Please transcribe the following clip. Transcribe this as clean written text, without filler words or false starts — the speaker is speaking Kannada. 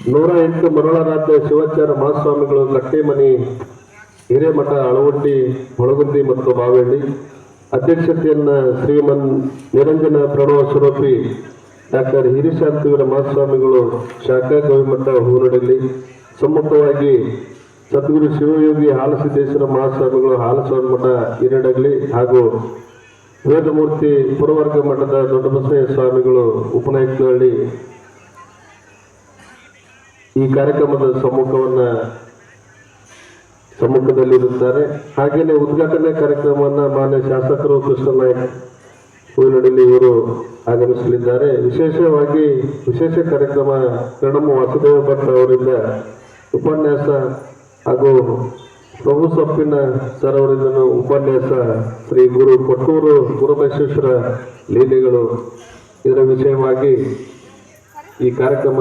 108 ಮರಳರಾಧ್ಯ ಶಿವಾಚಾರ್ಯ ಮಹಾಸ್ವಾಮಿಗಳು ಕಟ್ಟೆಮನಿ ಹಿರೇಮಠ ಅಳವಟ್ಟಿ ಹೊಳಗುಂದಿ ಮತ್ತು ಬಾವಳ್ಳಿ. ಅಧ್ಯಕ್ಷತೆಯನ್ನ ಶ್ರೀಮನ್ ನಿರಂಜನ ಪ್ರಣವ ಸ್ವರೂಪಿ ಡಾಕ್ಟರ್ ಹಿರಿಶಾಂತಿವೀರ ಮಹಾಸ್ವಾಮಿಗಳು ಶಾಖಾ ಗವಿಮಠ ಹೂರಡಲ್ಲಿ. ಸಮ್ಮುಖವಾಗಿ ಸದ್ಗುರು ಶಿವಯೋಗಿ ಹಾಲಸಿದ್ದೇಶ್ವರ ಮಹಾಸ್ವಾಮಿಗಳು ಹಾಲಸ್ವಾಮಿ ಮಠ ಹಿರೇಡಗಲಿ ಹಾಗೂ ವೇದಮೂರ್ತಿ ಪುರವರ್ಗ ಮಠದ ದೊಡ್ಡಬಸಯ್ಯ ಸ್ವಾಮಿಗಳು ಉಪನಾಯಕನಹಳ್ಳಿ ಈ ಕಾರ್ಯಕ್ರಮದ ಸಮ್ಮುಖದಲ್ಲಿರುತ್ತಾರೆ. ಹಾಗೆಯೇ ಉದ್ಘಾಟನೆ ಕಾರ್ಯಕ್ರಮವನ್ನು ಮಾನ್ಯ ಶಾಸಕರು ಕೃಷ್ಣನಾಯಕ್ ಹೂವಿನಡಲಿ ಇವರು ಆಗಮಿಸಲಿದ್ದಾರೆ. ವಿಶೇಷ ಕಾರ್ಯಕ್ರಮ ಕರ್ಣಮ ವಾಸುದೇವ ಭಟ್ ಅವರಿಂದ ಉಪನ್ಯಾಸ ಹಾಗೂ ಪ್ರಭು ಸೊಪ್ಪಿನ ಸರ್ ಅವರಿಂದ ಉಪನ್ಯಾಸ, ಶ್ರೀ ಗುರು ಕೊಟ್ಟೂರು ಗುರುಬಸವೇಶ್ವರ ಲೀಲೆಗಳು ಇದರ ವಿಷಯವಾಗಿ ಈ ಕಾರ್ಯಕ್ರಮ